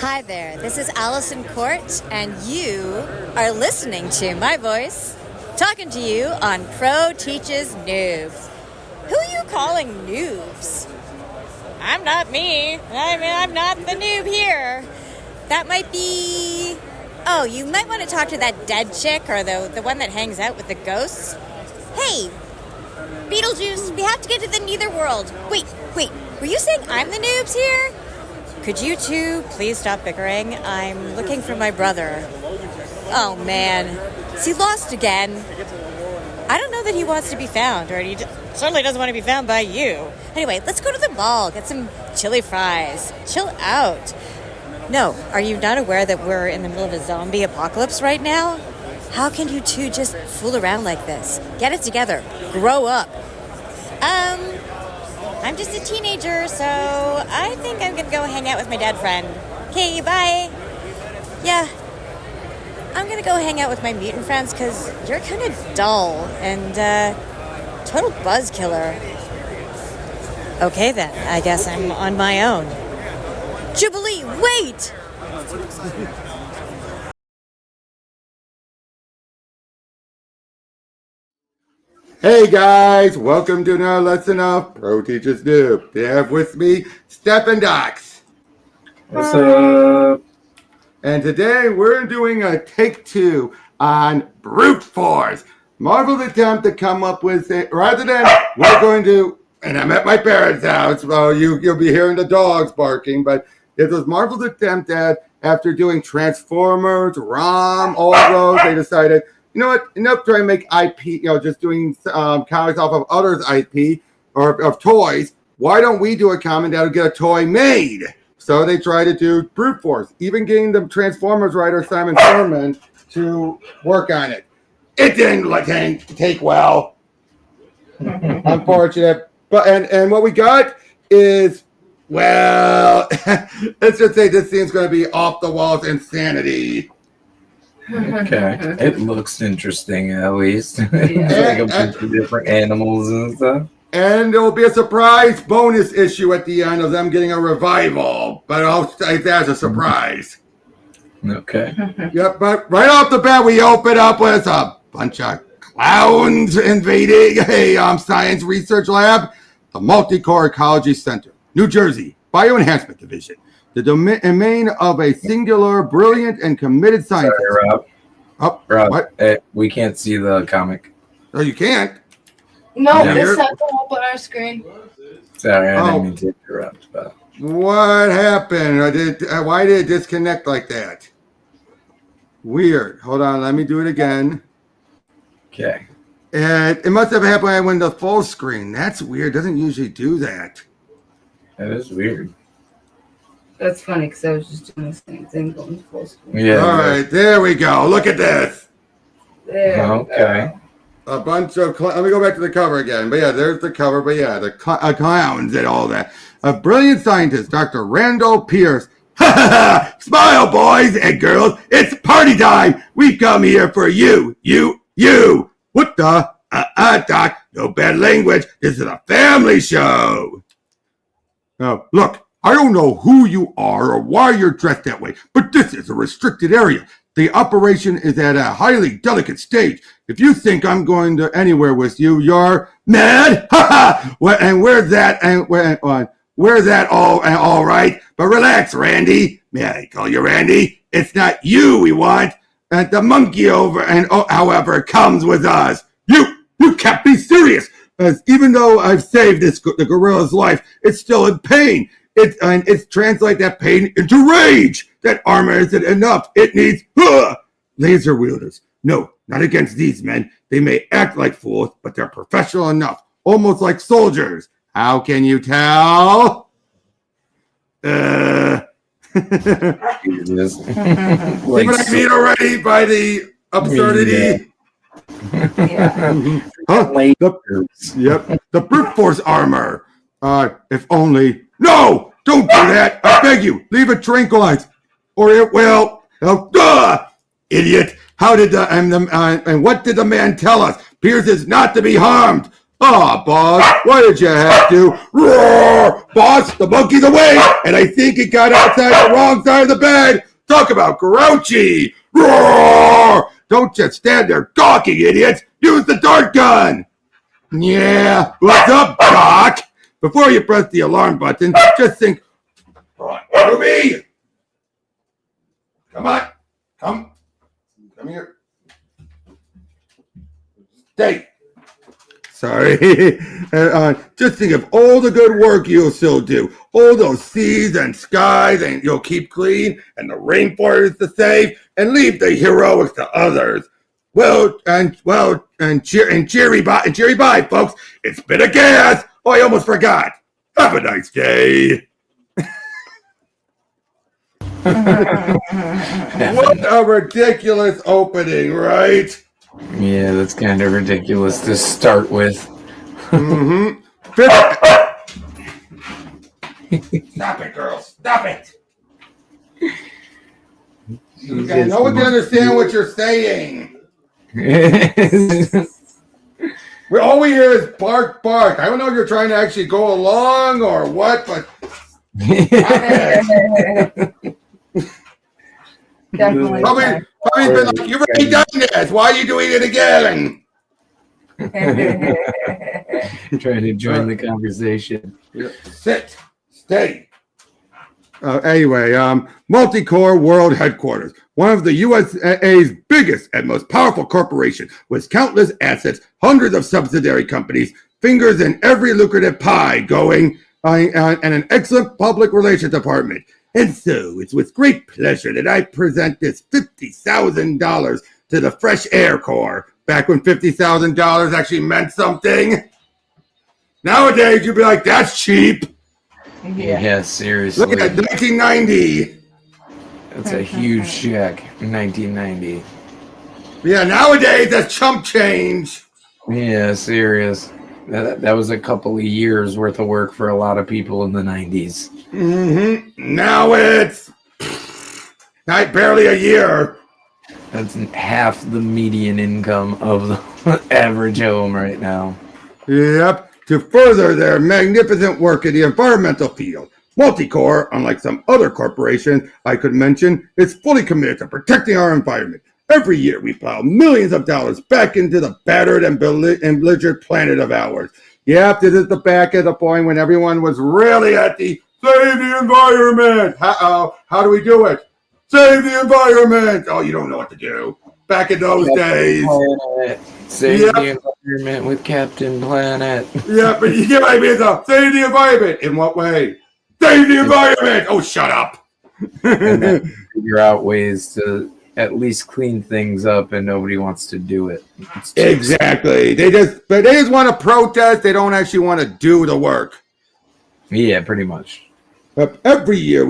Hi there, this is Allison Court, and you are listening to my voice, talking to you on Pro Teaches Noobs. Who are you calling noobs? I'm not me. I'm not the noob here. That might be... Oh, you might want to talk to that dead chick or the one that hangs out with the ghosts. Hey, Beetlejuice, we have to get to the netherworld. Wait, were you saying I'm the noobs here? Could you two please stop bickering? I'm looking for my brother. Oh, man. Is he lost again? I don't know that he wants to be found, or he certainly doesn't want to be found by you. Anyway, let's go to the mall, get some chili fries. Chill out. No, are you not aware that we're in the middle of a zombie apocalypse right now? How can you two just fool around like this? Get it together. Grow up. I'm just a teenager, so I think I'm gonna go hang out with my dead friend. Okay, bye. Yeah, I'm gonna go hang out with my mutant friends because you're kind of dull and total buzz killer. Okay then, I guess I'm on my own. Jubilee, wait! Hey guys, welcome to another lesson of Pro Teaches Noob. They have with me Steph and Docs. What's up? And today we're doing a take 2 on brute force. Marvel's attempt to come up with it, rather than we're going to, and I'm at my parents' house, so you'll be hearing the dogs barking, but it was Marvel's attempt at, after doing Transformers, ROM, all those, they decided, you know what, enough trying to make IP, just doing comics off of others' IP, or of toys. Why don't we do a comic that'll get a toy made? So they try to do brute force, even getting the Transformers writer Simon Furman to work on it. It didn't take well. Unfortunate. But and what we got is, well, let's just say this thing's going to be off the walls insanity. Okay, it looks interesting at least. It's like a bunch of different animals and stuff. And there will be a surprise bonus issue at the end of them getting a revival, but I'll say that's a surprise. Okay. Yep, but right off the bat, we open up with a bunch of clowns invading a science research lab, the Multi-Core Ecology Center, New Jersey, Bioenhancement Division, the domain of a singular, brilliant, and committed scientist. Sorry, Rob. Oh, Rob, what? We can't see the comic. Oh, you can't? No, it's not come up on our screen. Sorry, I didn't mean to interrupt. But what happened? Why did it disconnect like that? Weird. Hold on, let me do it again. okay. And it must have happened when I went to full screen. That's weird. Doesn't usually do that. That is weird. That's funny because I was just doing the same thing going full screen. Yeah. All right, there we go. Look at this. There. Okay. A bunch of let me go back to the cover again. But yeah, there's the cover. But yeah, the clowns and all that. A brilliant scientist, Dr. Randall Pierce. Smile, boys and girls. It's party time. We've come here for you. You. What the? Doc. No bad language. This is a family show. Now, look, I don't know who you are or why you're dressed that way, but this is a restricted area. The operation is at a highly delicate stage. If you think I'm going to anywhere with you, you're mad. And where's that? And where's that? All right. But relax, Randy. May I call you Randy? It's not you we want. And the monkey over however, comes with us. You can't be serious. As even though I've saved the gorilla's life, it's still in pain. It's translate that pain into rage. That armor isn't enough. It needs laser wielders. No, not against these men. They may act like fools, but they're professional enough, almost like soldiers. How can you tell? See what I mean already by the absurdity? Yeah. The brute force armor. If only. No! Don't do that! I beg you! Leave it tranquilized, or it will. Idiot! How did and what did the man tell us? Pierce is not to be harmed. Ah, boss, why did you have to? Roar! Boss, the monkey's away, and I think he got outside the wrong side of the bed. Talk about grouchy. Roar! Don't just stand there gawking, idiots. Use the dart gun. Yeah, what's up, Doc? Before you press the alarm button, just think, Ruby! Come on. Come here. Stay. Sorry. Just think of all the good work you'll still do. All those seas and skies, and you'll keep clean, and the rainforest to save, and leave the heroics to others. Cheery bye, folks. It's been a gas. Oh, I almost forgot. Have a nice day. What a ridiculous opening, right? Yeah, that's kind of ridiculous to start with. Mm-hmm. Stop it, girls. Stop it. No one can understand what you're saying. All we hear is bark, bark. I don't know if you're trying to actually go along or what, but... Definitely. Probably been like, you've already done this. Why are you doing it again? Trying to join the conversation. Sit. Stay. Anyway, Multicore World Headquarters, one of the USA's biggest and most powerful corporations, with countless assets, hundreds of subsidiary companies, fingers in every lucrative pie going, and an excellent public relations department. And so, it's with great pleasure that I present this $50,000 to the Fresh Air Corps, back when $50,000 actually meant something. Nowadays, you'd be like, that's cheap. Yeah, seriously. Look at 1990. That's a huge check in 1990. Yeah, nowadays, that's chump change. Yeah, serious. That was a couple of years worth of work for a lot of people in the 90s. Mm-hmm. Now it's barely a year. That's half the median income of the average home right now. Yep. To further their magnificent work in the environmental field, Multicore, unlike some other corporations I could mention, is fully committed to protecting our environment. Every year we plow millions of dollars back into the battered and belligerent planet of ours. Yep, this is the back at the point when everyone was really at the save the environment. How do we do it? Save the environment. Oh, you don't know what to do. Back in those days. Save the environment with Captain Planet. Yeah, but you get my idea. Save the environment. In what way? Save the environment. Oh, shut up. And then figure out ways to at least clean things up, and nobody wants to do it. Exactly. They just want to protest. They don't actually want to do the work. Yeah, pretty much. Every year,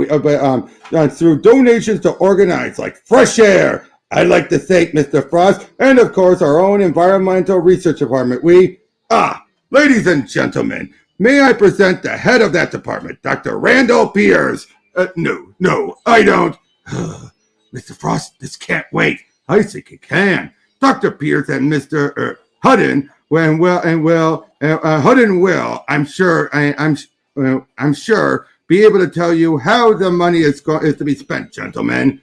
through donations to organize like Fresh Air, I'd like to thank Mr. Frost and, of course, our own Environmental Research Department. Ladies and gentlemen, may I present the head of that department, Dr. Randall Pierce. No, I don't. Mr. Frost, this can't wait. I think it can. Dr. Pierce and Mr. Hudden, Hudden will, I'm sure, be able to tell you how the money is to be spent, gentlemen.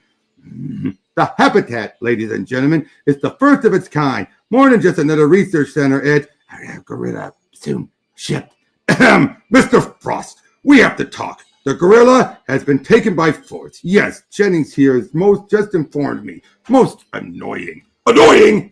The habitat, ladies and gentlemen, is the first of its kind. More than just another research center. Gorilla soon shipped. Mr. Frost, we have to talk. The gorilla has been taken by force. Yes, Jennings here is just informed me. Most annoying. Annoying!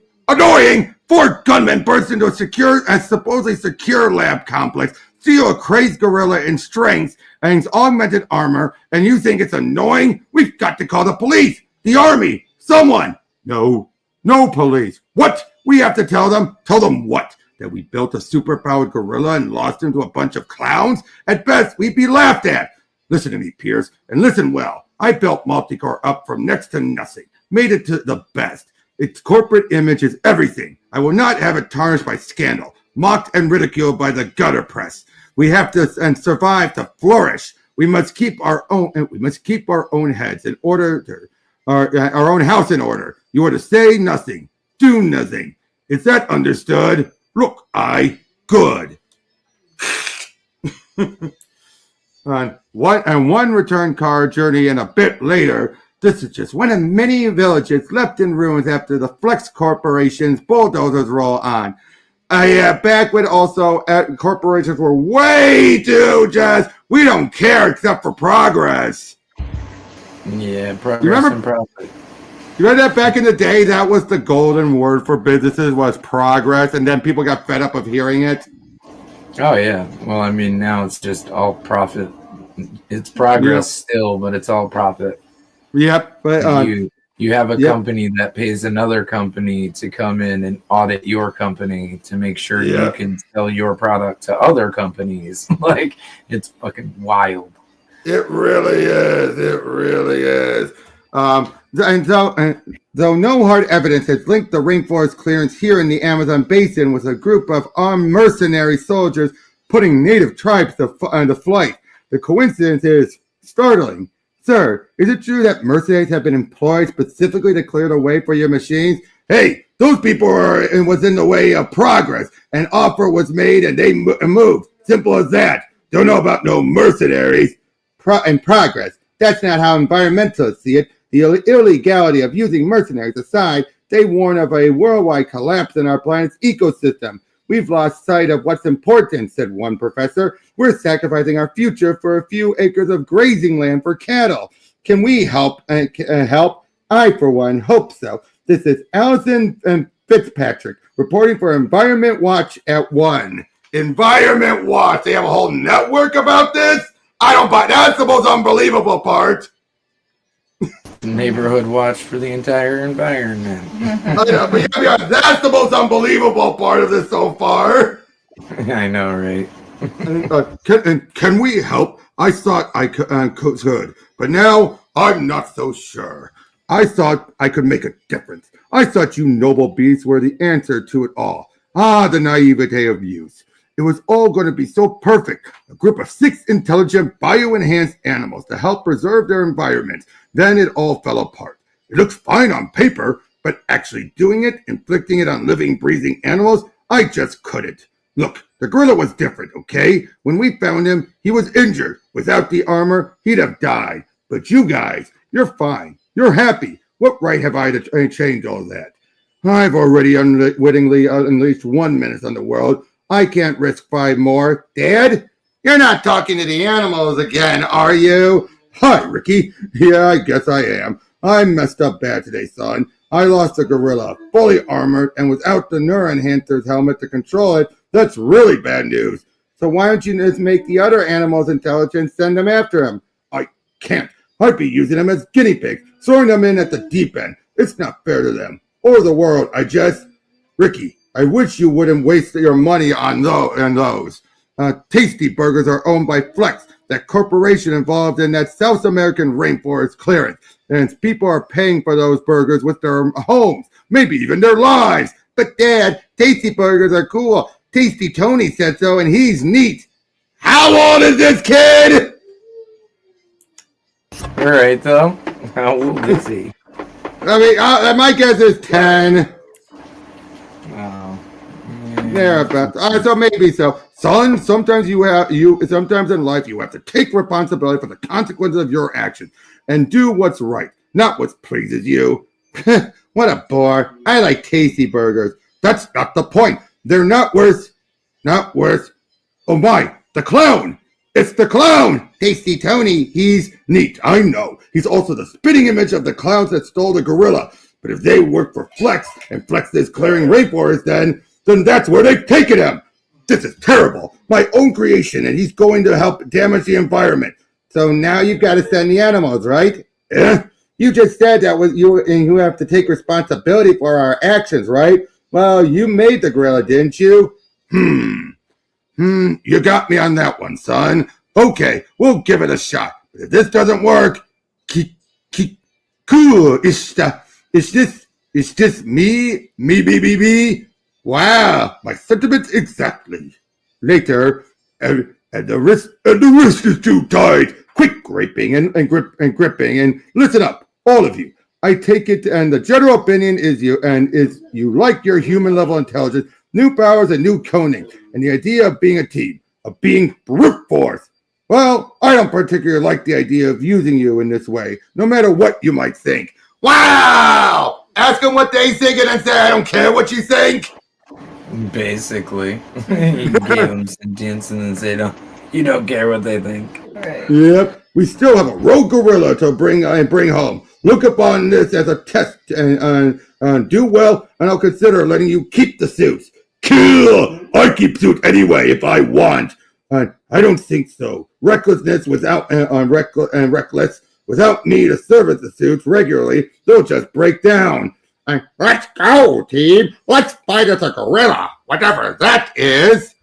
4 gunmen burst into a supposedly secure lab complex, steal a crazed gorilla in strength and his augmented armor, and you think it's annoying? We've got to call the police, the army, someone. No police. What? We have to tell them? Tell them what? That we built a superpowered gorilla and lost him to a bunch of clowns? At best, we'd be laughed at. Listen to me, Pierce, and listen well. I built Multicore up from next to nothing, made it to the best. Its corporate image is everything. I will not have it tarnished by scandal, mocked and ridiculed by the gutter press. We have to survive to flourish. We must keep our own heads in order, our own house in order. You are to say nothing, do nothing. Is that understood? Look, Good. On one return car journey and a bit later, this is just one of many villages left in ruins after the Flex Corporation's bulldozers roll on. Back when also corporations were way too just, we don't care except for progress. Yeah, progress and profit. You remember that back in the day, that was the golden word for businesses was progress, and then people got fed up of hearing it? Oh, yeah. Well, I mean, now it's just all profit. It's progress still, but it's all profit. Yep. But you have a company that pays another company to come in and audit your company to make sure you can sell your product to other companies. Like, it's fucking wild. It really is. It really is. Though no hard evidence has linked the rainforest clearance here in the Amazon basin with a group of armed mercenary soldiers putting native tribes to flight, the coincidence is startling. Sir, is it true that mercenaries have been employed specifically to clear the way for your machines? Hey, those people was in the way of progress. An offer was made and they moved. Simple as that. Don't know about no mercenaries and progress. That's not how environmentalists see it. The illegality of using mercenaries aside, they warn of a worldwide collapse in our planet's ecosystem. We've lost sight of what's important, said one professor. We're sacrificing our future for a few acres of grazing land for cattle. Can we help? Help? I, for one, hope so. This is Allison and Fitzpatrick reporting for Environment Watch at 1. Environment Watch? They have a whole network about this? I don't buy. That's the most unbelievable part. Neighborhood watch for the entire environment. That's the most unbelievable part of this so far. I know, right? Can we help? I thought I could, but now I'm not so sure. I thought I could make a difference. I thought you noble beasts were the answer to it all. Ah, the naivete of youth. It was all going to be so perfect. A group of 6 intelligent, bio-enhanced animals to help preserve their environment. Then it all fell apart. It looks fine on paper, but actually doing it, inflicting it on living, breathing animals, I just couldn't. Look, the gorilla was different, okay? When we found him, he was injured. Without the armor, he'd have died. But you guys, you're fine. You're happy. What right have I to change all that? I've already unwittingly unleashed 1 menace on the world. I can't risk 5 more. Dad? You're not talking to the animals again, are you? Hi, Ricky. Yeah, I guess I am. I messed up bad today, son. I lost a gorilla, fully armored, and without the neuroenhancer's helmet to control it. That's really bad news. So why don't you just make the other animals intelligent, send them after him? I can't. I'd be using them as guinea pigs, throwing them in at the deep end. It's not fair to them. Or the world. Ricky, I wish you wouldn't waste your money on those. Tasty Burgers are owned by Flex, that corporation involved in that South American rainforest clearance. And people are paying for those burgers with their homes, maybe even their lives. But Dad, Tasty Burgers are cool. Tasty Tony said so, and he's neat. How old is this kid? All right, though. How old is he? I mean, my guess is 10. Oh. Thereabouts. So maybe so. Son, sometimes sometimes in life you have to take responsibility for the consequences of your actions and do what's right, not what pleases you. What a bore. I like Tasty Burgers. That's not the point. They're not worth. Oh my, the clown. It's the clown. Tasty Tony, he's neat. I know. He's also the spitting image of the clowns that stole the gorilla. But if they work for Flex and Flex is clearing rainforest, then that's where they've taken him. This is terrible. My own creation, and he's going to help damage the environment. So now you've got to send the animals, right? Yeah. You just said that you have to take responsibility for our actions, right? Well, you made the gorilla, didn't you? You got me on that one, son. Okay, we'll give it a shot. But if this doesn't work, cool. Is this me? Wow, my sentiments exactly. Later, and the wrist is too tight. Quick gripping and gripping, and listen up, all of you. I take it, and the general opinion is you like your human level intelligence new powers and new coding, and the idea of being a team, of being brute force. Well, I don't particularly like the idea of using you in this way, no matter what you might think. Wow! Ask them what they think and then say, I don't care what you think. Basically, you gave them sentience and then say, you don't care what they think. Right. Yep, we still have a rogue gorilla to bring home. Look upon this as a test and do well, and I'll consider letting you keep the suits. Cool! I keep suit anyway if I want. I don't think so. Recklessness without reckless without me to service the suits regularly, they'll just break down. Let's go, team. Let's fight as a gorilla, whatever that is.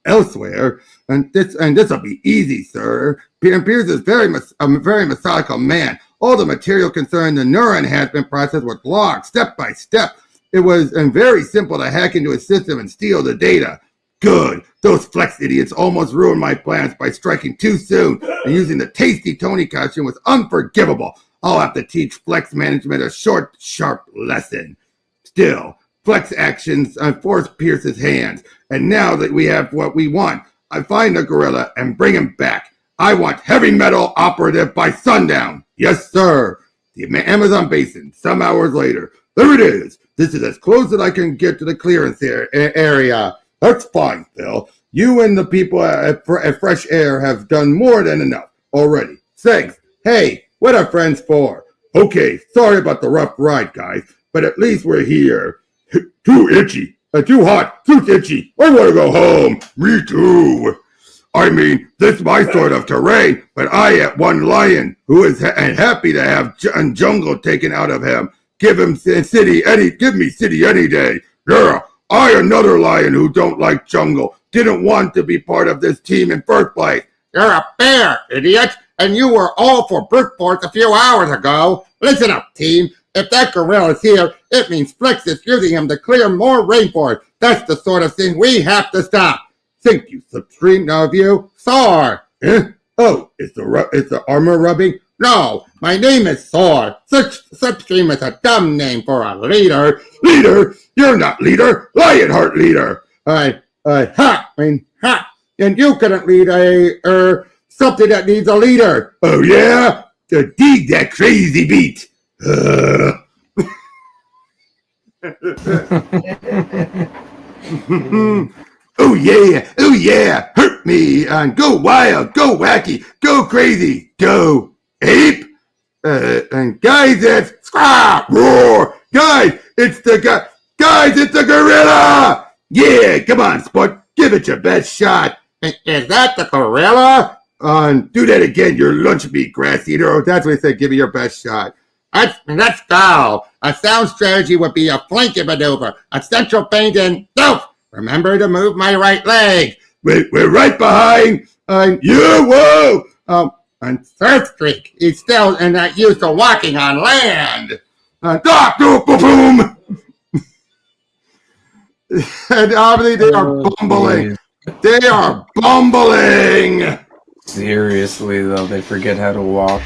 Elsewhere, and this'll be easy, sir. Pierce is a very methodical man. All the material concerning the neuron enhancement process was logged step by step. It was very simple to hack into his system and steal the data. Good. Those Flex idiots almost ruined my plans by striking too soon, and using the tasty Tony costume was unforgivable. I'll have to teach Flex management a short, sharp lesson. Still, Flex actions force Pierce's hands, and now that we have what we want, I find the gorilla and bring him back. I want heavy metal operative by sundown. Yes, sir. The Amazon basin, some hours later. There it is. This is as close as I can get to the clearance area. That's fine, Phil. You and the people at Fresh Air have done more than enough already. Thanks. Hey, what are friends for? Okay, sorry about the rough ride, guys, but at least we're here. Too itchy. Too hot. Too itchy. I want to go home. Me too. I mean, this is my sort of terrain, but I am one lion who is happy to have jungle taken out of him. Give me city any day. Yeah, I another lion who don't like jungle. Didn't want to be part of this team in first place. You're a bear, idiot, and you were all for brute force a few hours ago. Listen up, team. If that gorilla's here, it means Flex is using him to clear more rainforest. That's the sort of thing we have to stop. Think you Substream now of you? Soar. Oh, is the armor rubbing? No, my name is Soar. Surfstreak is a dumb name for a leader. Leader? You're not leader. Lionheart leader. Ha. And you couldn't lead something that needs a leader. Oh yeah? To dig that crazy beat. Oh yeah, hurt me, and go wild, go wacky, go crazy, go ape, and guys, it's roar, guys, it's the gorilla, yeah, come on, sport, give it your best shot. Is that the gorilla? Do that again, your lunch meat, grass eater. That's what I said, give me your best shot. Let's go. A sound strategy would be a flanking maneuver, a central feint, and doof. Remember to move my right leg. We're right behind you. Whoa. And Surfstreak, he's still not used to walking on land. Boom. And obviously they are bumbling. They are bumbling. Seriously, though, they forget how to walk.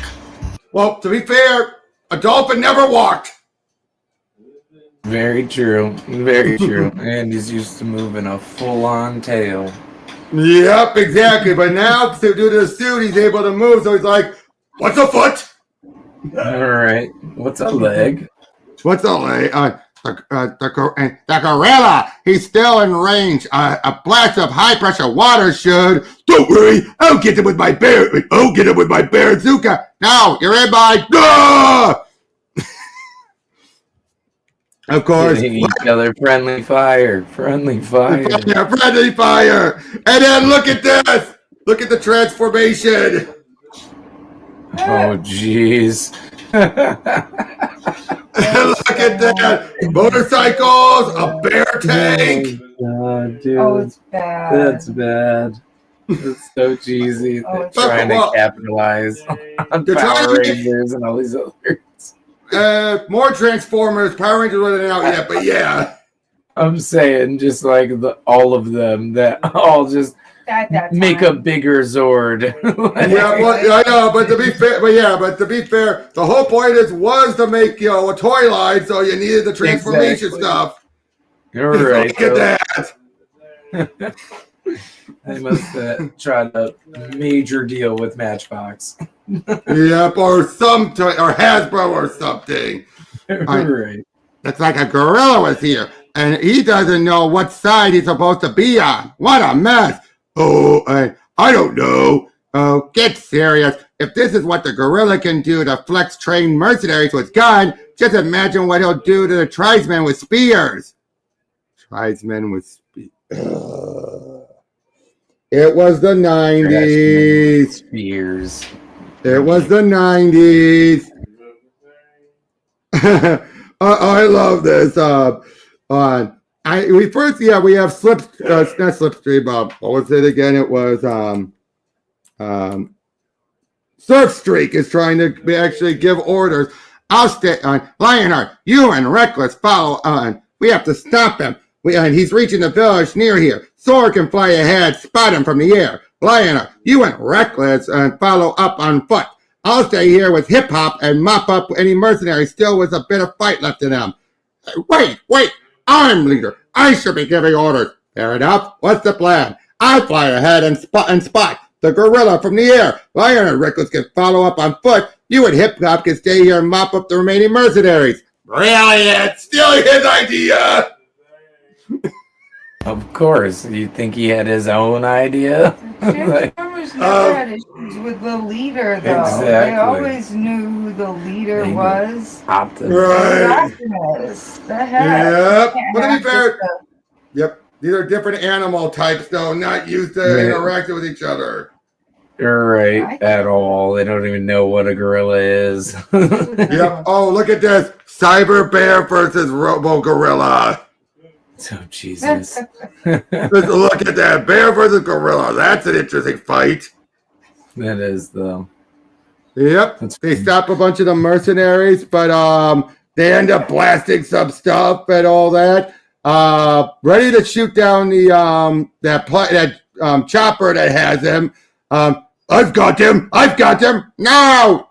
Well, to be fair, a dolphin never walked. Very true. Very true. And he's used to moving a full-on tail. Yep, exactly. But now, due to the suit, he's able to move. So he's like, what's a foot? All right. What's a leg? What's a leg? The gorilla, he's still in range. A blast of high-pressure water should... Don't worry, I'll get him with my bazooka. No, you're in my... Ah! Of course. Hitting each other, friendly fire. Friendly fire. And then look at this. Look at the transformation. Oh, jeez. Look at that. Motorcycles, a bear tank. Oh, God, dude. Oh, it's bad. That's bad. It's so cheesy. They're trying to capitalize on Power Rangers and all these others. More Transformers. Power Rangers wasn't out yet, but yeah. I'm saying just like all of them that all just make a bigger Zord. Yeah, well, I know, but to be fair, the whole point was to make a toy line, so you needed the transformation stuff. You're right. Look at that. They must try to major deal with Matchbox. Yep, or Hasbro or something. Right. It's like a gorilla was here, and he doesn't know what side he's supposed to be on. What a mess. Oh, I don't know. Oh, get serious. If this is what the gorilla can do to flex trained mercenaries with guns, just imagine what he'll do to the tribesmen with spears. Tribesmen with spears. It was the 90s. Spears. It was the 90s. I love this. We have not Slipstream. What was it again? It was Surfstreak is trying to actually give orders. I'll stay on Lionheart. You and Wreckless follow on. We have to stop him. He's reaching the village near here. Soar can fly ahead, spot him from the air. Lionheart, you and Wreckless and follow up on foot. I'll stay here with Hip Hop and mop up any mercenaries still with a bit of fight left in them. Wait, I'm leader. I should be giving orders. Fair enough. What's the plan? I fly ahead and spot the gorilla from the air. Lionheart and Wreckless can follow up on foot. You and Hip Hop can stay here and mop up the remaining mercenaries. Brilliant! Still his idea! Of course. You think he had his own idea? Transformers never had issues with the leader, though. Exactly. They always knew who the leader was. Optimus. Right. Optimus. The heck? Yep. But to be fair, yep. These are different animal types, though, not used to interacting with each other. You're right at all. They don't even know what a gorilla is. Yep. Oh, look at this. Cyber bear versus robo gorilla. Oh, Jesus. Look at that. Bear versus gorilla. That's an interesting fight. That is, though. Yep. They stop a bunch of the mercenaries, but they end up blasting some stuff and all that. Ready to shoot down the chopper that has him. I've got him. No.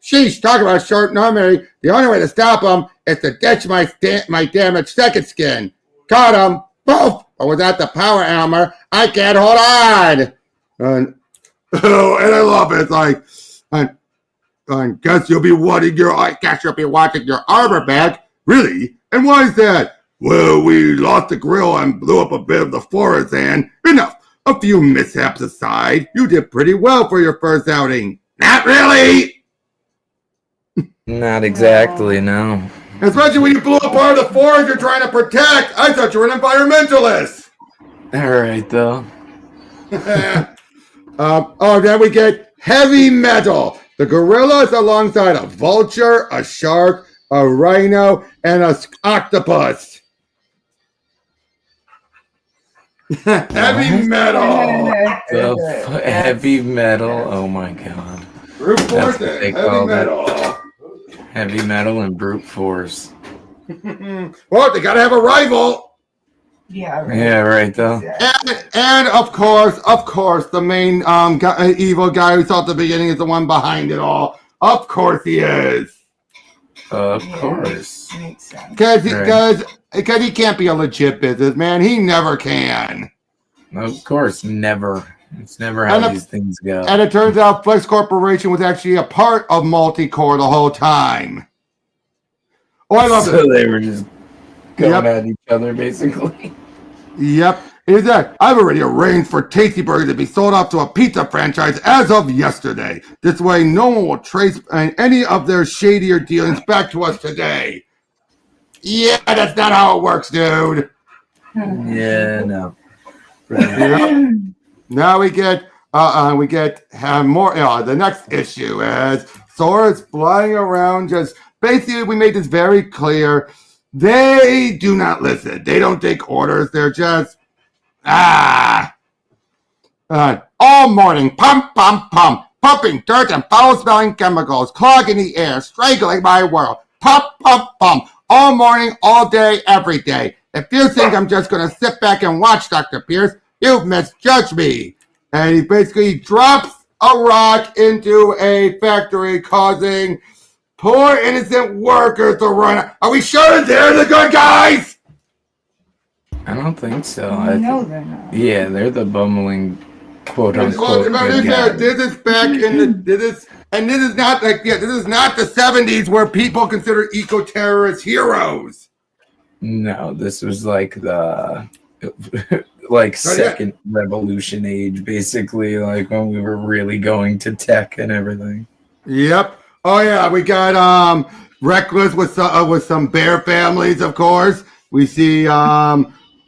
Sheesh, talk about short and armory. The only way to stop him is to ditch my damaged second skin. Caught him. Poof. Or was that the power armor? I can't hold on. And I love it. It's like, I guess you'll be watching your armor back. Really? And why is that? Well, we lost the grill and blew up a bit of the forest, and enough. A few mishaps aside, you did pretty well for your first outing. Not really. Not exactly, no. Especially when you blew up part of the forest you're trying to protect. I thought you were an environmentalist. All right, though. Then we get heavy metal. The gorilla is alongside a vulture, a shark, a rhino, and an octopus. Heavy metal. Heavy metal. Oh my god. Brute force and heavy metal. Heavy metal and brute force. Well, they gotta have a rival. Yeah, right. Yeah, right though. And of course, the main evil guy we saw at the beginning is the one behind it all. Of course he is. Of course. Makes sense. Because he can't be a legit businessman. He never can. Of course, never. It's never how these things go. And it turns out Flex Corporation was actually a part of Multicore the whole time. Oh, I love it. So they were just going at each other, basically. Yep. Is that I've already arranged for Tasty Burger to be sold off to a pizza franchise as of yesterday. This way, no one will trace any of their shadier dealings back to us today. Yeah, that's not how it works, dude. Yeah, no. Yep. Now we get more. The next issue is Soar is flying around. Just basically, we made this very clear. They do not listen. They don't take orders. They're just all morning, pump, pumping dirt and foul-smelling chemicals, clogging the air, strangling my world. Pump, all morning, all day, every day. If you think I'm just going to sit back and watch, Dr. Pierce, you've misjudged me. And he basically drops a rock into a factory, causing poor innocent workers to run. Are we sure they're the good guys? I don't think so. No, they're not. Yeah, they're the bumbling, quote Well, unquote. Good guys. this is back in the this is not like this is not the 70s where people consider eco-terrorists heroes. No, this was like the like second revolution age, basically, like when we were really going to tech and everything. Yep. Oh yeah, we got Wreckless with some bear families, of course. We see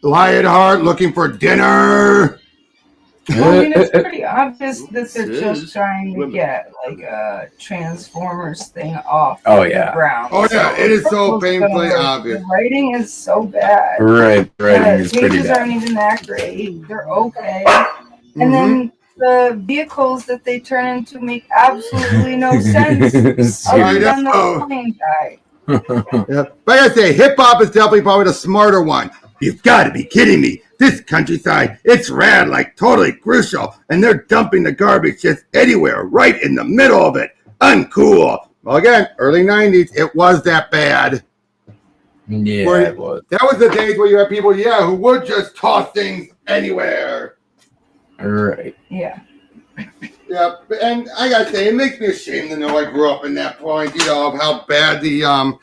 Lionheart looking for dinner. Well, I mean, it's pretty obvious that they're just trying to get like a Transformers thing off the ground. Oh yeah, it is so painfully obvious. The writing is so bad. Right, writing is pretty pages bad. aren't even that great. They're okay. And then the vehicles that they turn into make absolutely no sense other than the flying guy. Yeah. But I say, hip hop is definitely probably the smarter one. You've got to be kidding me. This countryside, it's rad, like totally crucial. And they're dumping the garbage just anywhere, right in the middle of it. Uncool. Well, again, early 90s, it was that bad. Yeah, it was. That was the days where you had people, who would just toss things anywhere. Right. Yeah. Yeah, and I gotta say, it makes me ashamed to know I grew up in that point, of how bad the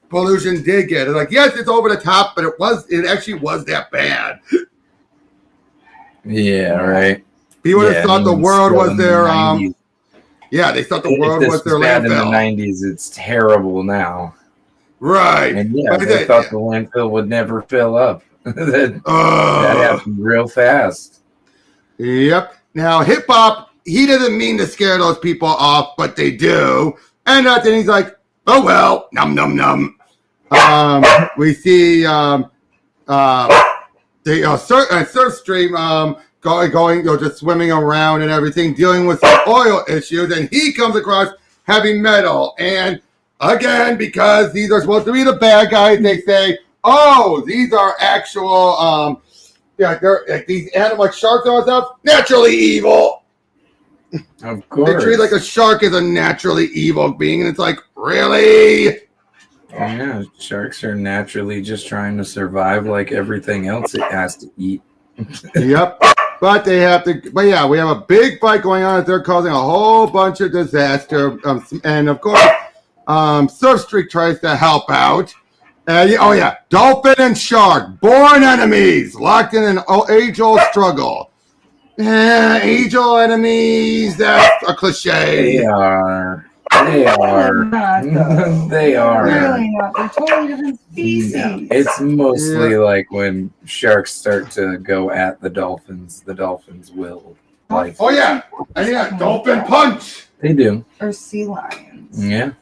pollution did get. It's like, yes, it's over the top, but it actually was that bad. Yeah, right. People would have thought the world was their they thought the world was their bad landfill. in the 90s, it's terrible now. Right. And they thought the landfill would never fill up. that happened real fast. Yep. Now, hip hop, he doesn't mean to scare those people off, but they do. And then he's like, oh, well, num, num, num. We see the Surfstreak going, just swimming around and everything, dealing with some oil issues. And he comes across heavy metal. And again, because these are supposed to be the bad guys, they say, oh, these are actual... they're like these animals, like sharks and all stuff, naturally evil. Of course. They treat like a shark is a naturally evil being, and it's like, really? Yeah, sharks are naturally just trying to survive like everything else it has to eat. Yep. But they have to, we have a big fight going on. They're causing a whole bunch of disaster. And of course, Surfstreak tries to help out. Dolphin and shark, born enemies, locked in an age-old struggle. Age-old enemies, that's a cliche. They are. They are. They are. Really not. They're totally different species. No, it's mostly like when sharks start to go at the dolphins will. Like, dolphin punch. They do. Or sea lions. Yeah.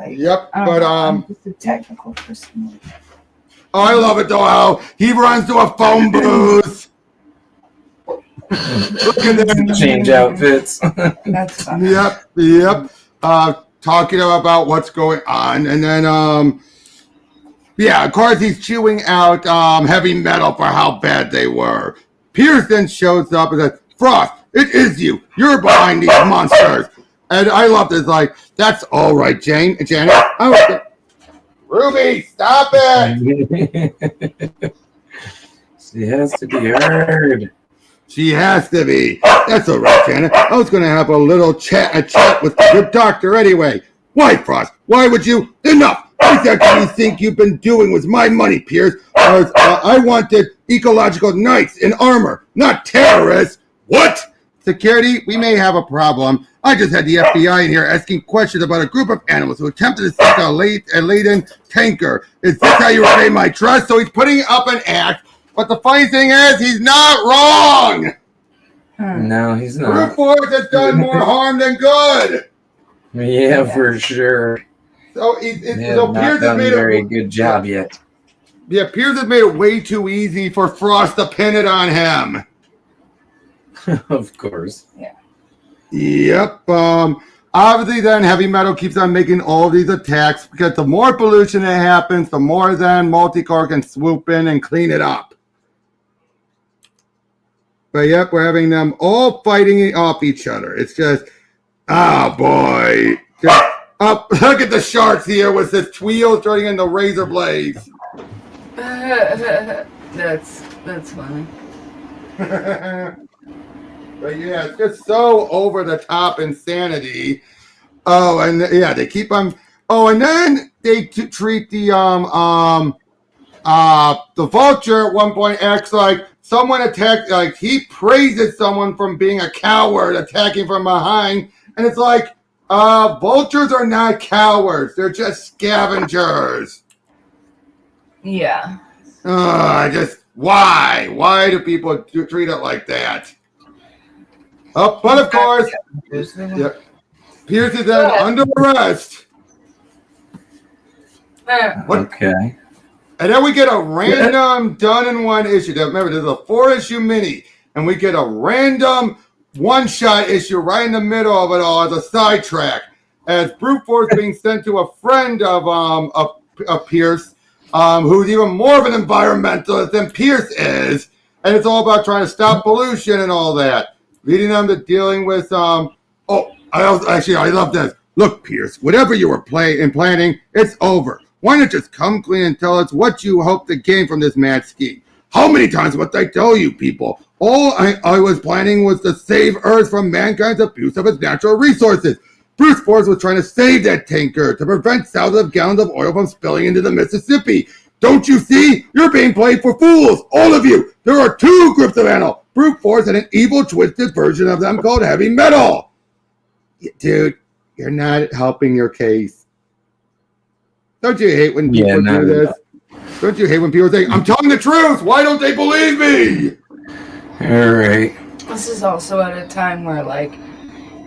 Yep, I'm just a technical person. Oh, I love it though how he runs to a phone booth. Look at that. Change outfits. That's fun. Yep. Talking about what's going on, and then of course he's chewing out heavy metal for how bad they were. Pierce then shows up and says, "Frost, it is you. You're behind these monsters." And I love this, like, that's all right, Janet. Ruby, stop it! She has to be heard. She has to be. That's all right, Janet. I was going to have a chat with the good doctor anyway. Why, Frost? Why would you? Enough! What exactly do you think you've been doing with my money, Pierce? I wanted ecological knights in armor, not terrorists. What? Security, we may have a problem. I just had the FBI in here asking questions about a group of animals who attempted to sink a laden tanker. Is this how you repay my trust? So he's putting up an act, but the funny thing is, he's not wrong. No, he's not. Brute force has done more harm than good. Yeah, for sure. So Pierce has made a very good job yet. Yeah, Pierce has made it way too easy for Frost to pin it on him. Of course. Yeah. Yep. Obviously, then heavy metal keeps on making all these attacks because the more pollution that happens, the more then Multicore can swoop in and clean it up. But yep, we're having them all fighting off each other. It's just, boy. Just, look at the sharks here with the wheels turning into razor blades. That's funny. But yeah, it's just so over the top insanity. Oh, and yeah, they keep on. Oh, and then they treat the vulture at one point acts like someone attacked, like he praises someone from being a coward attacking from behind, and it's like, vultures are not cowards; they're just scavengers. Yeah. Why? Why do people treat it like that? Oh, but of course, yep. Pierce is then under arrest. Okay. And then we get a random done-in-one issue. Remember, there's a 4-issue mini, and we get a random one-shot issue right in the middle of it all as a sidetrack. As brute force being sent to a friend of Pierce, who's even more of an environmentalist than Pierce is, and it's all about trying to stop pollution and all that, leading them to dealing with I love this. Look, Pierce, whatever you were planning, it's over. Why not just come clean and tell us what you hope to gain from this mad scheme? How many times must I tell you people? All I was planning was to save Earth from mankind's abuse of its natural resources. Bruce Force was trying to save that tanker to prevent thousands of gallons of oil from spilling into the Mississippi. Don't you see? You're being played for fools, all of you. There are 2 groups of animals, brute force and an evil, twisted version of them called heavy metal. Dude, you're not helping your case. Don't you hate when people do this? Don't you hate when people say, I'm telling the truth, why don't they believe me? All right. This is also at a time where, like,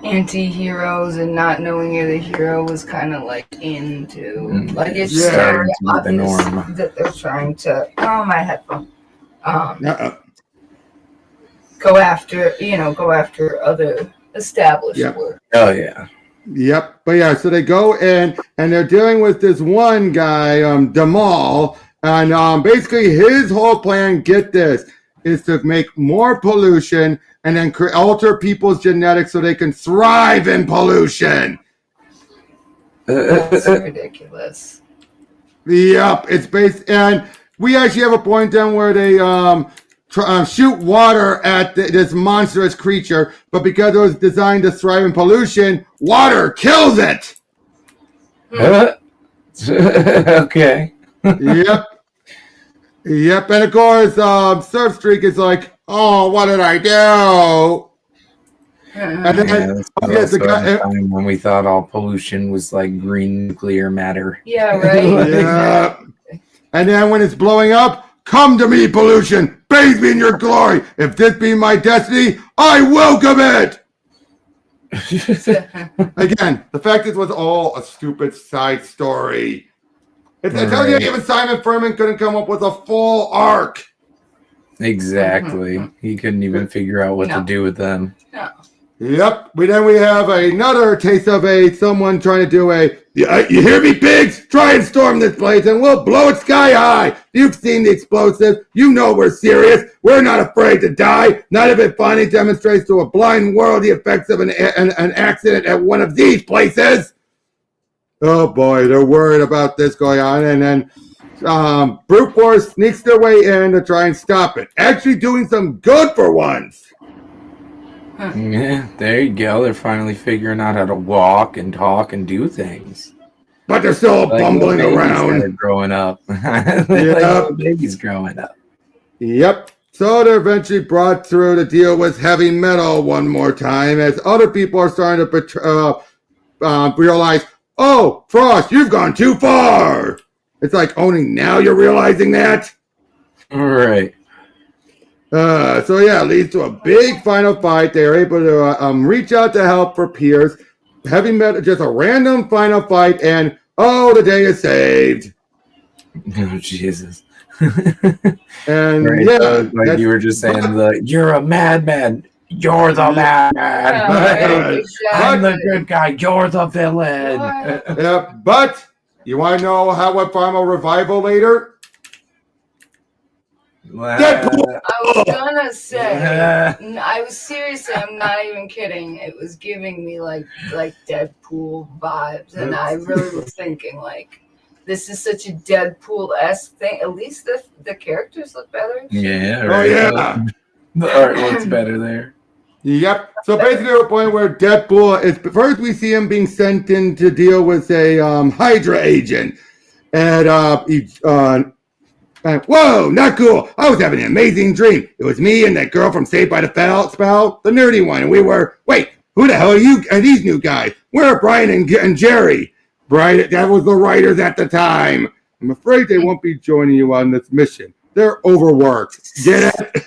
anti-heroes and not knowing you're the hero was kind of, like, into. Like, it's very obvious that they're trying to, my headphone. Go after other established work. Oh, yeah. Yep, but yeah, so they go in and they're dealing with this one guy, Damal, and basically his whole plan, get this, is to make more pollution and then alter people's genetics so they can thrive in pollution. That's ridiculous. Yep, it's based, and we actually have a point then where they shoot water at this monstrous creature, but because it was designed to thrive in pollution, water kills it. Okay. Yep, and of course, Surfstreak is like, oh, what did I do? And then, that's the time when we thought all pollution was like green nuclear matter. Yeah, right. Yeah. And then when it's blowing up, come to me, pollution, bathe me in your glory. If this be my destiny, I welcome it. Again, the fact it was all a stupid side story. I tell you, even Simon Furman couldn't come up with a full arc. Exactly. He couldn't even figure out what to do with them. No. Yep. We have another taste of someone trying to do you hear me, pigs? Try and storm this place and we'll blow it sky high. You've seen the explosives. You know we're serious. We're not afraid to die. Not if it finally demonstrates to a blind world the effects of an accident at one of these places. Oh boy, they're worried about this going on, and then brute force sneaks their way in to try and stop it. Actually doing some good for once. Yeah, there you go. They're finally figuring out how to walk and talk and do things. But they're still bumbling around. They're growing up. Like babies growing up. Yep. So they're eventually brought through to deal with heavy metal one more time as other people are starting to realize, oh, Frost, you've gone too far. It's like only now you're realizing that. All right. So yeah, it leads to a big final fight. They're able to reach out to help for Pierce. Heavy metal, just a random final fight, and the day is saved. Oh Jesus! And so like you were just saying, you're a madman. You're the madman. Exactly. I'm the good guy. You're the villain. Yeah, but you want to know what final revival later? Deadpool. I was gonna say, I was seriously, I'm not even kidding. It was giving me like Deadpool vibes, and I really was thinking like this is such a Deadpool-esque thing. At least the characters look better. Yeah. Oh, yeah. The art looks better there. Yep. So basically, to a point where Deadpool is first, we see him being sent in to deal with a Hydra agent, and whoa, not cool. I was having an amazing dream. It was me and that girl from Saved by the Spell, the nerdy one, and we were. Wait, who the hell are you? Are these new guys? Where are Brian and Jerry? Brian, that was the writers at the time. I'm afraid they won't be joining you on this mission. They're overworked. Get it?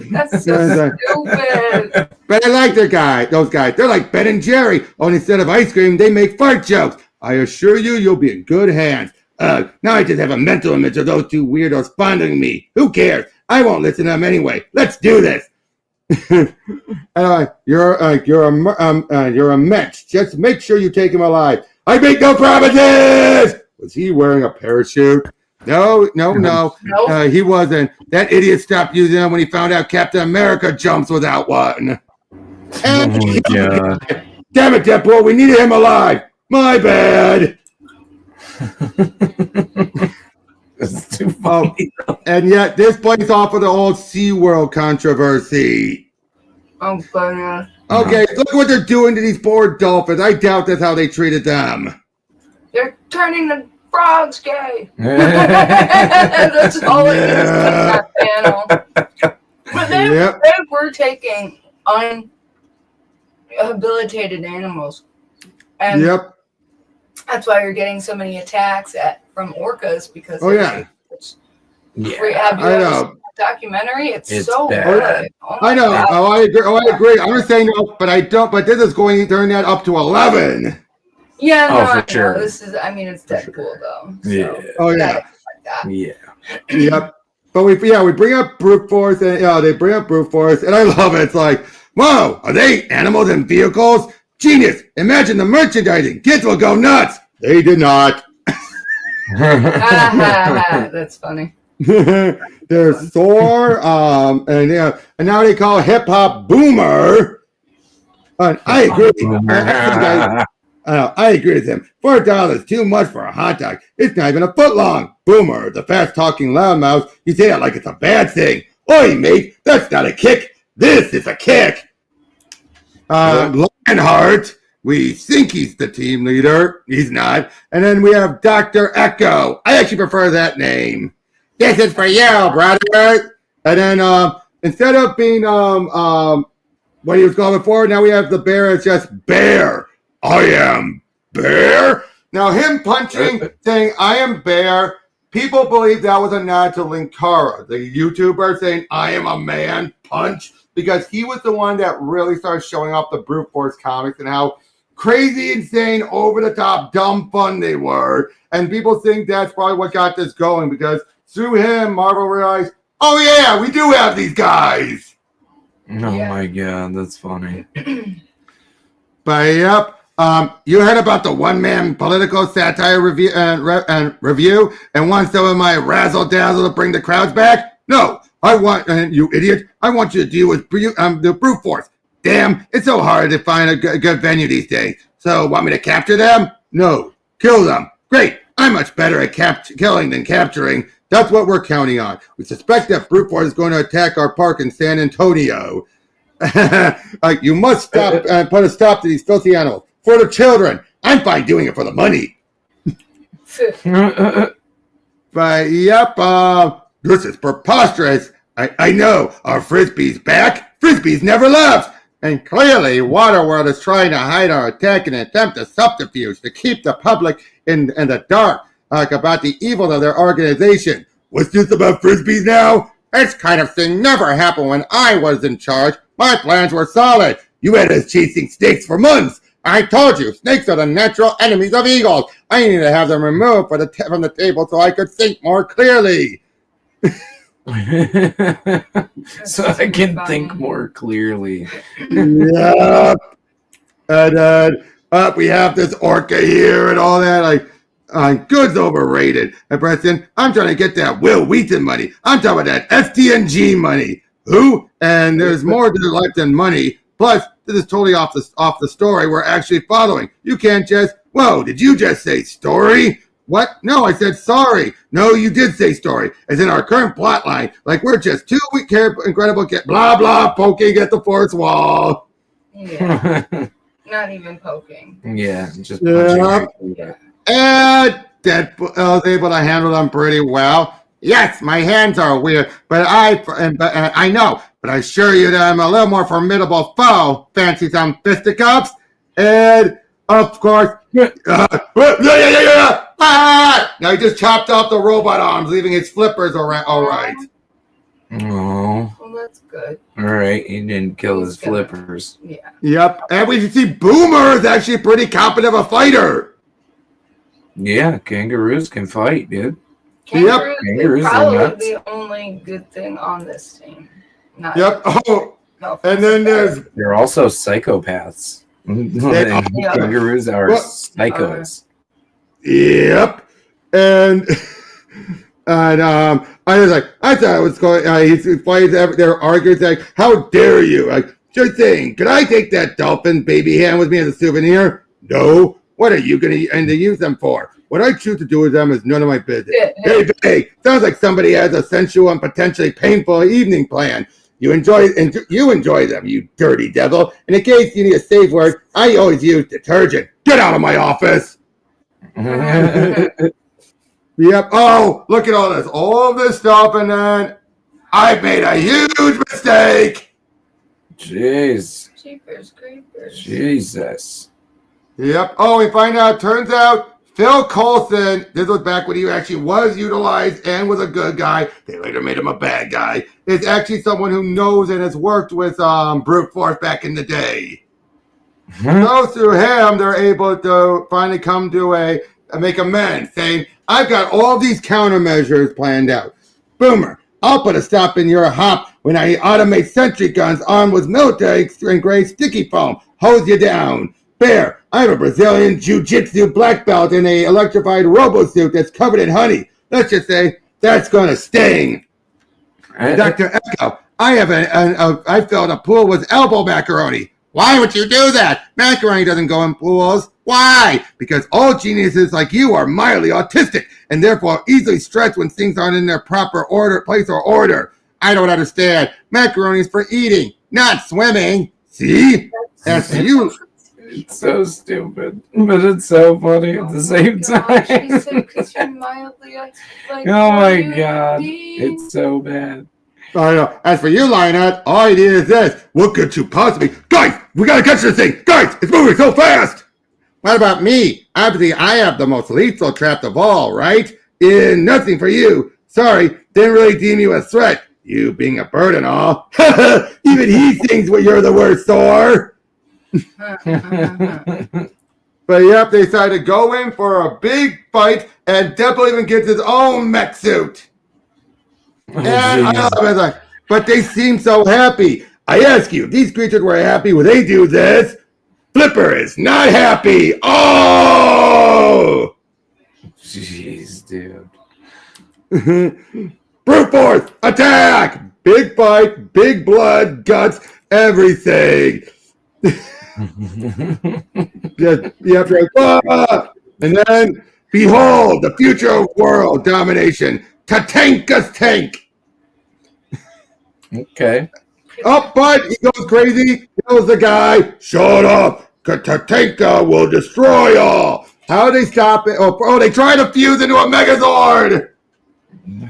That's so stupid. But I like those guys. They're like Ben and Jerry, only instead of ice cream, they make fart jokes. I assure you, you'll be in good hands. Now I just have a mental image of those two weirdos fondling me. Who cares? I won't listen to them anyway. Let's do this. You're a mensch. Just make sure you take him alive. I make no promises. Was he wearing a parachute? No. He wasn't. That idiot stopped using them when he found out Captain America jumps without one. And God. Damn it, Deadpool, we needed him alive. My bad. That's too funny. And yet, this plays off of the old SeaWorld controversy. Oh, goodness. Okay, look what they're doing to these poor dolphins. I doubt that's how they treated them. They're turning the frogs gay. That's all it is in that panel. But they were taking unhabilitated animals. And that's why you're getting so many attacks from orcas because I know. Documentary, it's so bad. good. Oh I know. God. I agree. I'm just saying no, but I don't. But this is going to turn that up to 11. Yeah, no, for sure. This is. I mean, it's Deadpool though. So Yeah. Oh yeah. Like that. Yeah. Yep. But we bring up brute force, and they bring up brute force, and I love it. It's like, whoa, are they animals and vehicles? Genius! Imagine the merchandising. Kids will go nuts. They did not. That's funny. There's Soar, and now they call hip hop boomer. And I agree. I agree with him. $4 is too much for a hot dog. It's not even a foot long. Boomer, the fast talking loudmouth. You say that like it's a bad thing. Oi, mate, that's not a kick. This is a kick. Lionheart. We think he's the team leader. He's not. And then we have Dr. Echo. I actually prefer that name. This is for you, brother. And then instead of being what he was called before, now we have the bear as just Bear. I am Bear. Now him punching, saying I am Bear. People believe that was a nod to Linkara, the YouTuber, saying I am a man punch, because he was the one that really started showing off the brute force comics and how crazy, insane, over-the-top, dumb fun they were. And people think that's probably what got this going, because through him, Marvel realized, oh yeah, we do have these guys. Oh my God, that's funny. But yep, you heard about the one-man political satire review and want some of my razzle-dazzle to bring the crowds back? No, I want, you idiot, I want you to deal with the brute force. Damn, it's so hard to find a good venue these days. So, want me to capture them? No. Kill them. Great. I'm much better at killing than capturing. That's what we're counting on. We suspect that brute force is going to attack our park in San Antonio. You must stop and put a stop to these filthy animals. For the children. I'm fine doing it for the money. But, yep, this is preposterous. I know. Our Frisbee's back. Frisbee's never left. And clearly, Waterworld is trying to hide our attack and attempt a subterfuge to keep the public in the dark about the evil of their organization. What's this about Frisbees now? This kind of thing never happened when I was in charge. My plans were solid. You had us chasing snakes for months. I told you, snakes are the natural enemies of eagles. I needed to have them removed from the table so I could think more clearly. So I can think more clearly. Yep. And then we have this orca here and all that. Like, goods overrated. And Preston, I'm trying to get that Will Wheaton money. I'm talking about that STNG money. Who? And there's more to life than money. Plus, this is totally off the story we're actually following. You can't just, whoa, did you just say story? What? No, I said sorry. No, you did say story. As in our current plot line, like we're just two incredible kids, blah, blah, poking at the fourth wall. Yeah. Not even poking. Yeah, just punching. Yeah. And Deadpool was able to handle them pretty well. Yes, my hands are weird, but I know, but I assure you that I'm a little more formidable foe. Fancy some fisticuffs? And, of course, now he just chopped off the robot arms, leaving his flippers all right. Oh. Well, that's good. All right, he didn't kill his flippers. Yeah. Yep, and we see Boomer is actually pretty competent of a fighter. Yeah, kangaroos can fight, dude. Kangaroos are probably the only good thing on this team. Oh, and then they're also psychopaths. Kangaroos are psychos. Yep, and I was like, I thought it was going. They're arguing like, "How dare you?" Like, sure thing. Could I take that dolphin baby hand with me as a souvenir? No. What are you going to use them for? What I choose to do with them is none of my business. Hey, sounds like somebody has a sensual and potentially painful evening plan. You enjoy them, you dirty devil. And in case you need a safe word, I always use detergent. Get out of my office. Yep. Oh, look at all this. All this stuff, and then I've made a huge mistake. Jeez. Jeepers creepers. Jesus. Yep. Oh, we find out, turns out, Phil Coulson, this was back when he actually was utilized and was a good guy. They later made him a bad guy. Is actually someone who knows and has worked with brute force back in the day. So through him, they're able to finally come to make amends, saying, I've got all these countermeasures planned out. Boomer, I'll put a stop in your hop when I automate sentry guns armed with military-grade sticky foam. Hose you down. Bear, I have a Brazilian jiu-jitsu black belt in a electrified robo-suit that's covered in honey. Let's just say that's going to sting. Dr. Echo, I filled a pool with elbow macaroni. Why would you do that? Macaroni doesn't go in pools. Why? Because all geniuses like you are mildly autistic and therefore easily stressed when things aren't in their proper place or order. I don't understand. Macaroni is for eating, not swimming. See? That's you. It's so stupid, but it's so funny at the same time. She said, 'cause you're mildly like, oh my god, it's so bad. I know. As for you, Lionheart, all I need is this. What could you possibly... Guys, we gotta catch this thing. Guys, it's moving so fast. What about me? Obviously, I have the most lethal trap of all, right? Nothing for you. Sorry, didn't really deem you a threat. You being a bird and all. Even he thinks you're the worst, Soar. But yep, they decided to go in for a big fight, and Deadpool even gets his own mech suit. But they seem so happy. I ask you, these creatures were happy when they do this. Flipper is not happy. Oh! Jeez, dude. Brute force, attack! Big fight, big blood, guts, everything. And then, behold, the future of world domination. Tatanka's tank. Okay. Oh, but he goes crazy, kills the guy. Shut up. Tatanka will destroy all. How do they stop it? Oh, they try to fuse into a Megazord.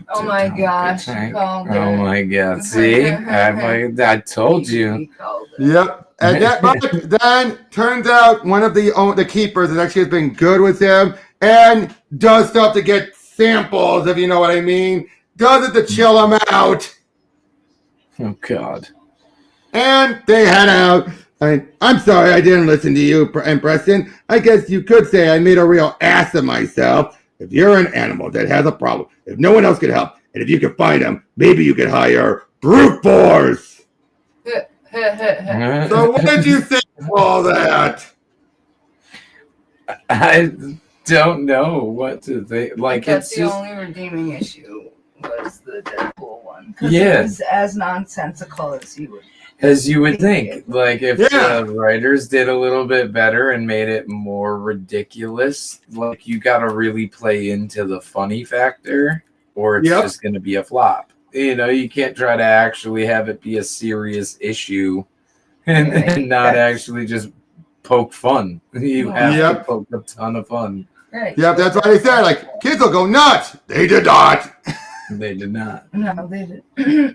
Oh my gosh. Oh my god. See? I told you. Yep. And that, then turns out one of the keepers has actually been good with him and does stuff to get samples, if you know what I mean. Does it to chill him out. Oh god. And they head out. I'm sorry I didn't listen to you, and Preston. I guess you could say I made a real ass of myself. If you're an animal that has a problem, if no one else can help, and if you can find them, maybe you could hire brute force. So what did you think of all that? I don't know what to think. Like, that's it's the just... only redeeming issue was the Deadpool one. Yeah. It was as nonsensical as you would. As you would think, like if the writers did a little bit better and made it more ridiculous, like you got to really play into the funny factor, or it's just going to be a flop. You know, you can't try to actually have it be a serious issue and not actually just poke fun. You have to poke a ton of fun. Right. Yep, that's why they said, like, kids will go nuts. They did not. They did not. No, they did.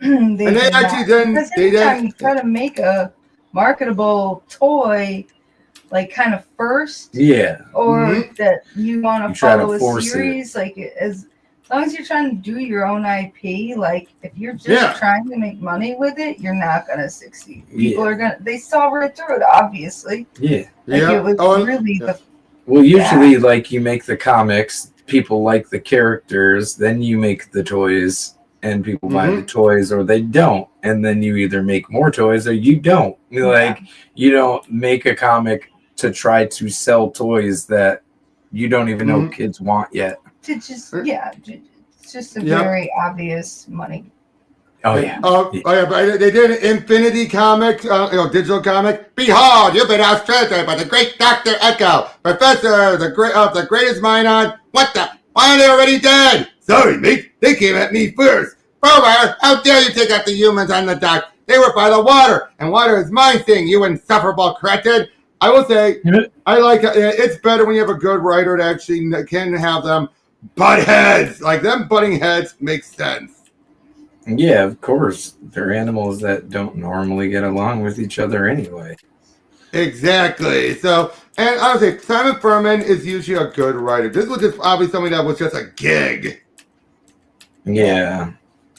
And they actually didn't. Because anytime you try to make a marketable toy, like kind of first, or that you want to follow a series, like as long as you're trying to do your own IP, like if you're just trying to make money with it, you're not gonna succeed. People are they saw right through it, obviously. Yeah. Like it was really the. Well, usually, like you make the comics, people like the characters, then you make the toys, and people buy the toys, or they don't, and then you either make more toys or you don't. Like you don't make a comic to try to sell toys that you don't even know kids want yet. To just it's just a very obvious money. Oh yeah. But they did an Infinity comic, digital comic. Behold, you've been outstretched by the great Dr. Echo, professor, the greatest mind on. What the? Why are they already dead? Sorry, mate. They came at me first. Further, how dare you take out the humans on the dock? They were by the water, and water is my thing, you insufferable cretin. I will say, I like it's better when you have a good writer that actually can have them butt heads. Like them butting heads makes sense. Yeah, of course. They're animals that don't normally get along with each other anyway. Exactly. So, and I would say Simon Furman is usually a good writer. This was just obviously something that was just a gig. Yeah.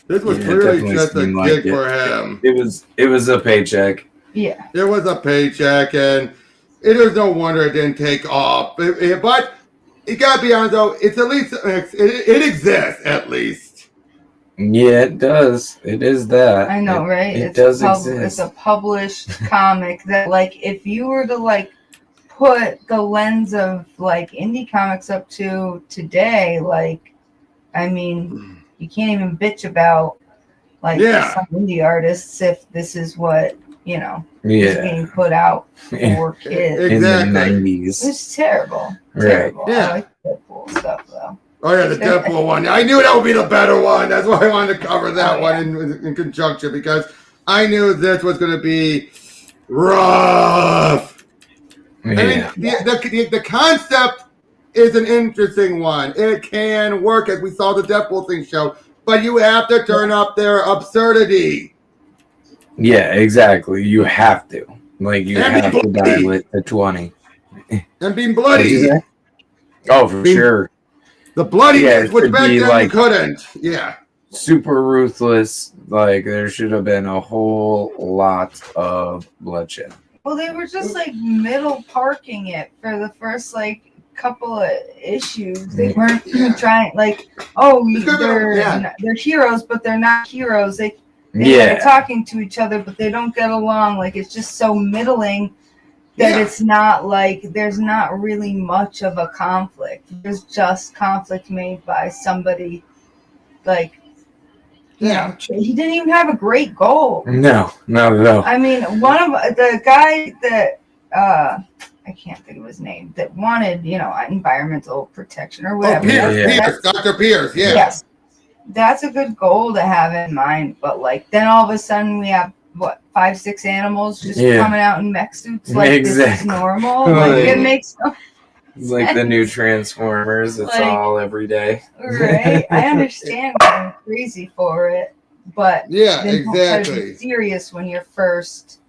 This was clearly just a gig for him. It was a paycheck. Yeah. It was a paycheck, and it is no wonder it didn't take off. But you gotta be honest though, it's at least it exists at least. Yeah, it does. It is that. I know, right? It does exist. It's a published comic that, like, if you were to, like, put the lens of, like, indie comics up to today, like, I mean, you can't even bitch about, like, some indie artists if this is what, you know, is being put out for kids. Exactly. In the 90s. It's terrible. Right. Terrible. Yeah. I like that cool stuff, though. Oh yeah, the Deadpool one. I knew that would be the better one. That's why I wanted to cover that one in conjunction, because I knew this was going to be rough. Yeah. I mean, the concept is an interesting one. It can work, as we saw the Deadpool thing show, but you have to turn up their absurdity. Yeah, exactly. You have to. Like, you have to dial it to 20. And being bloody. Oh, for sure. The bloodiness, which back then like, you couldn't. Yeah. Super ruthless. Like, there should have been a whole lot of bloodshed. Well, they were just, like, middle parking it for the first, like, couple of issues. They weren't trying, like, they're heroes, but they're not heroes. They're talking to each other, but they don't get along. Like, it's just so middling that it's not like there's not really much of a conflict. There's just conflict made by somebody, like, you know, he didn't even have a great goal. No, not at all. I mean, one of the guy that I can't think of his name, that wanted, you know, environmental protection or whatever. Pierce, Dr. Pierce, Yes. That's a good goal to have in mind, but like then all of a sudden we have 5-6 animals just coming out in mech suits like this is normal. Like it makes no sense. Like the new Transformers, it's like, all every day. Right. I understand going crazy for it, but exactly. Serious when you're first.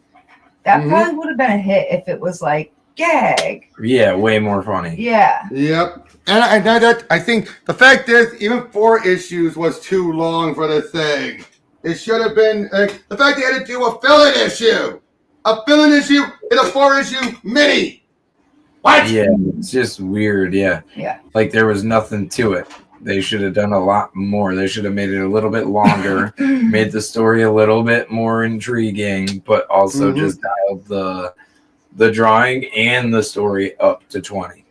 That probably would have been a hit if it was like gag. Yeah, way more funny. Yeah. Yep. And I think the fact is, even 4 issues was too long for this thing. It should have been the fact they had to do a fill-in issue. A fill-in issue in a 4-issue mini. What? Yeah, it's just weird. Yeah. Yeah. Like there was nothing to it. They should have done a lot more. They should have made it a little bit longer, made the story a little bit more intriguing, but also just dialed the drawing and the story up to 20.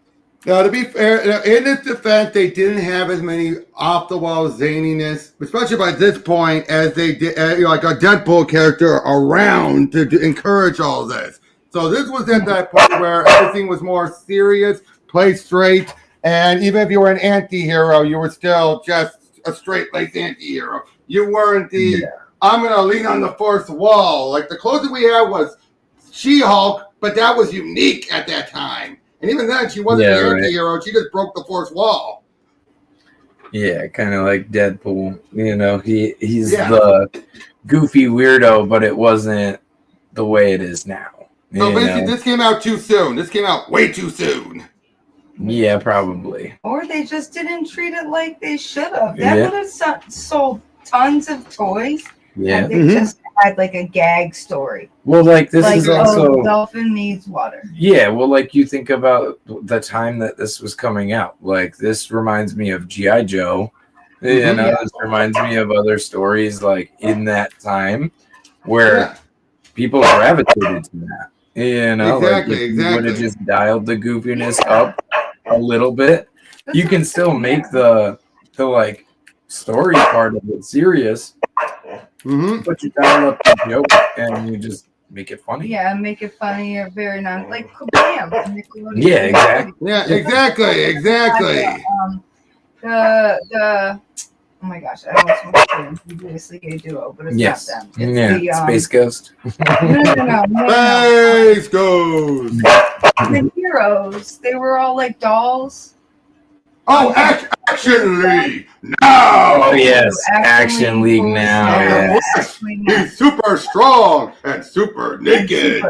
Now, to be fair, in its defense, they didn't have as many off-the-wall zaniness, especially by this point, as they did, like a Deadpool character around to encourage all this. So this was at that point where everything was more serious, play straight, and even if you were an anti-hero, you were still just a straight-laced anti-hero. You weren't I'm going to lean on the fourth wall. Like, the closest we had was She-Hulk, but that was unique at that time. And even then, she wasn't the anti-hero. Right. She just broke the fourth wall. Yeah, kind of like Deadpool. You know, he's the goofy weirdo, but it wasn't the way it is now. So basically, this came out too soon. This came out way too soon. Yeah, probably. Or they just didn't treat it like they should have. That would have sold tons of toys. Yeah. And they just had like a gag story. Well, like this is also dolphin needs water. Yeah, well, like you think about the time that this was coming out. Like this reminds me of G.I. Joe. You know, this reminds me of other stories like in that time where people gravitated to that. You know, exactly, like if you would have just dialed the goofiness up a little bit, you can still make the like story part of it serious. But you dial up the joke and you just make it funny. Yeah, make it funny or very non like Kabam. Yeah, exactly. Yeah, exactly. The oh my gosh, I almost want to say we did a Sleepy Duo, but it's not them. It's the Space Ghost. No. Space Ghost. The heroes, they were all like dolls. Oh, Action League now! Oh yes, Action League now. Yes. He's super strong and super naked.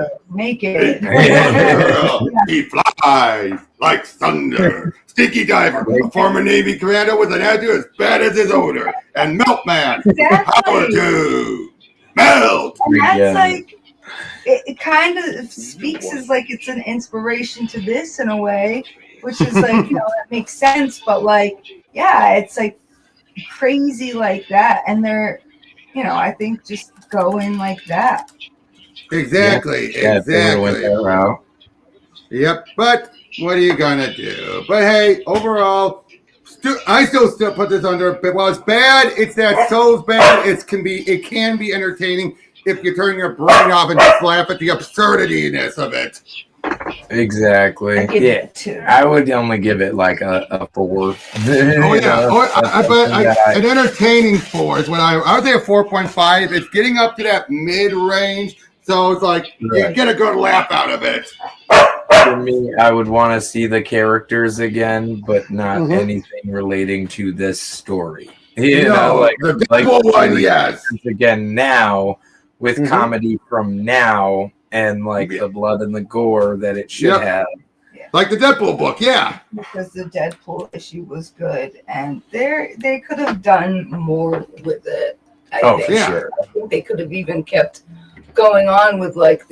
He flies like thunder. Stinky Diver, a former Navy commander with an attitude as bad as his odor. And Meltman, power to melt. And that's like, it kind of speaks as like it's an inspiration to this in a way. Which is like, that makes sense, but like, yeah, it's like crazy like that. And they're, I think just go in like that. Exactly. Yep, but what are you going to do? But hey, overall, I still put this under, but while it's bad, it's that so bad, it can be entertaining if you turn your brain off and just laugh at the absurdityness of it. Exactly. I would only give it like a 4. An entertaining 4 is what I would say a 4.5. It's getting up to that mid range, so it's like you get a good laugh out of it. For me, I would want to see the characters again, but not anything relating to this story. Again now with comedy from now. And like the blood and the gore that it should have. Like the Deadpool book, because the Deadpool issue was good, and they could have done more with it. I think. Sure. I think they could have even kept going on with like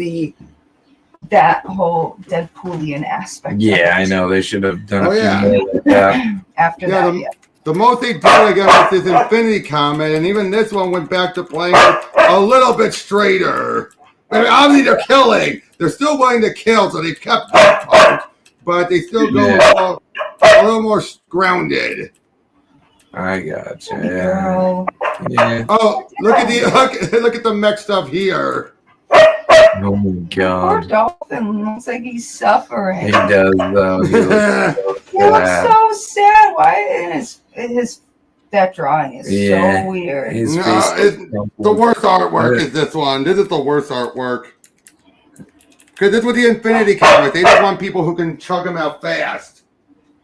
that whole Deadpoolian aspect. Yeah, I know they should have done a few more like that. After that, the most they did again was this Infinity Comic, and even this one went back to playing it a little bit straighter. I mean, obviously they're killing. They're still willing to kill, so they kept that part, but they still go a little more grounded. I gotcha. Yeah. Oh, look at the mech stuff here. Oh my god. Poor dolphin looks like he's suffering. He does though. He looks so sad. Why his that drawing is so weird. The worst artwork is this one. This is the worst artwork. Because this was the Infinity Comic. They just want people who can chug them out fast.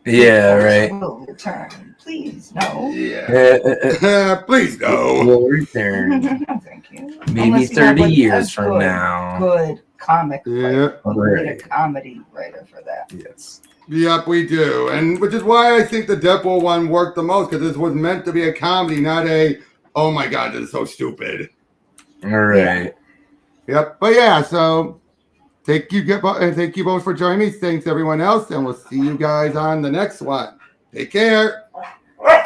Yeah, right. Will return. Please, no. Yeah. Please, no. Will return. No, thank you. Maybe 30 years from now. Good comic. Yeah. We need a comedy writer for that. Yes. Yep, we do. And which is why I think the Deadpool one worked the most, because this was meant to be a comedy, not a, oh my god, this is so stupid. All right. Yep. But so thank you both for joining me. Thanks everyone else, and we'll see you guys on the next one. Take care.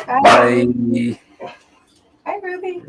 Bye. Bye, Ruby.